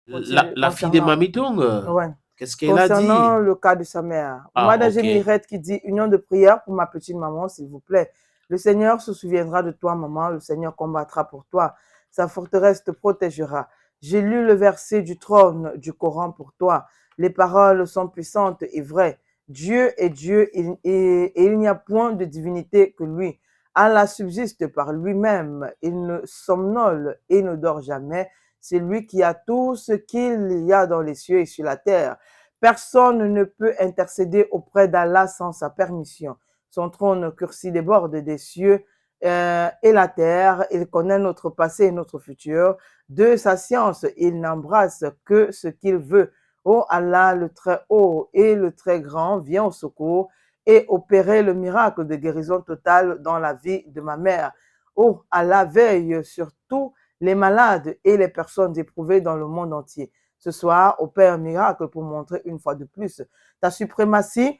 La fille de concernant, Mamitong, ouais, qu'est-ce qu'elle a concernant dit? le cas de sa mère. Ah, Oumada ok. Mirette qui dit union de prière pour ma petite maman, s'il vous plaît. Le Seigneur se souviendra de toi, maman. Le Seigneur combattra pour toi. Sa forteresse te protégera. J'ai lu le verset du trône du Coran pour toi. Les paroles sont puissantes et vraies. Dieu est Dieu et il n'y a point de divinité que lui. Allah subsiste par lui-même. Il ne somnole et ne dort jamais. C'est lui qui a tout ce qu'il y a dans les cieux et sur la terre. Personne ne peut intercéder auprès d'Allah sans sa permission. Son trône cursi déborde des cieux et la terre. Il connaît notre passé et notre futur. De sa science, il n'embrasse que ce qu'il veut. Oh Allah, le très haut et le très grand, vient au secours et opérer le miracle de guérison totale dans la vie de ma mère. Oh Allah, veille sur tous les malades et les personnes éprouvées dans le monde entier. Ce soir, opère un miracle pour montrer une fois de plus ta suprématie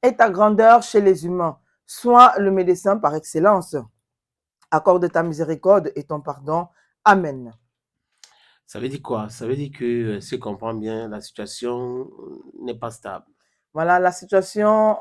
et ta grandeur chez les humains. Sois le médecin par excellence. Accorde ta miséricorde et ton pardon. Amen. Ça veut dire quoi? Ça veut dire que, si je comprends bien, la situation n'est pas stable. Voilà, la situation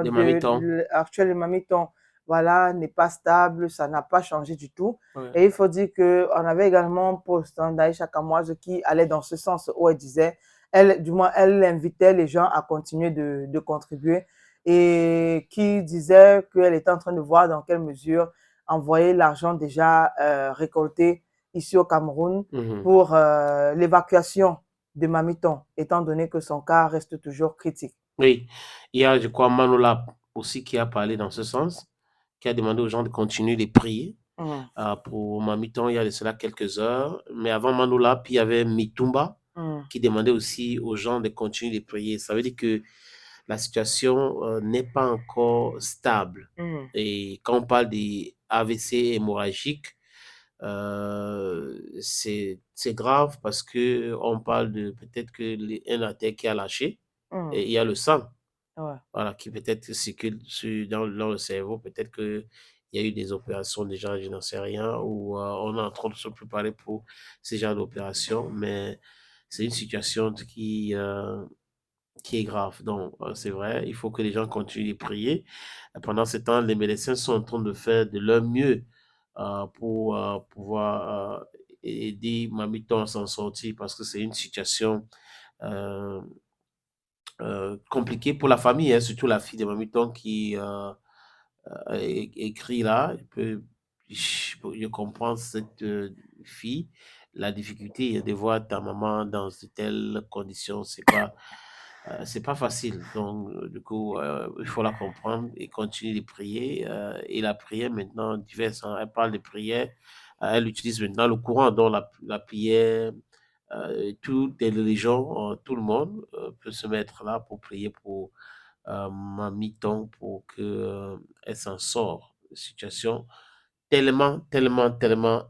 De Mamitong. actuelle de Mamiton, voilà, n'est pas stable, ça n'a pas changé du tout. Ouais. Et il faut dire qu'on avait également un post d'Aïcha Kamoise qui allait dans ce sens où elle disait, elle, du moins, elle invitait les gens à continuer de contribuer et qui disait qu'elle était en train de voir dans quelle mesure envoyer l'argent déjà récolté ici au Cameroun pour l'évacuation de Mamiton, étant donné que son cas reste toujours critique. Oui, il y a, je crois, Manola aussi qui a parlé dans ce sens, qui a demandé aux gens de continuer de prier. Mm. Pour Mamiton, il y a de cela quelques heures. Mais avant Manola, puis il y avait Mitumba qui demandait aussi aux gens de continuer de prier. Ça veut dire que la situation n'est pas encore stable. Et quand on parle des AVC hémorragiques, c'est grave parce que on parle de peut-être que un artère qui a lâché et il y a le sang, Ouais. voilà, qui peut-être circule dans le cerveau. Peut-être qu'il y a eu des opérations déjà, je n'en sais rien, ou on est en train de se préparer pour ce genre d'opération, mais c'est une situation qui est grave. Donc, c'est vrai, il faut que les gens continuent de prier. Pendant ce temps, les médecins sont en train de faire de leur mieux pour pouvoir aider Mamiton à s'en sortir parce que c'est une situation euh, compliquée pour la famille, hein, surtout la fille de Mamiton qui écrit là. Je comprends cette fille. La difficulté de voir ta maman dans de telles conditions, c'est pas facile. Donc, du coup, il faut la comprendre et continuer de prier. Et la prière, maintenant, diverses, hein. Elle parle de prière. Elle utilise maintenant le courant, donc la prière. Toutes les religions, tout le monde peut se mettre là pour prier pour ma mi-temps pour que elle s'en sort. Situation tellement, tellement, tellement.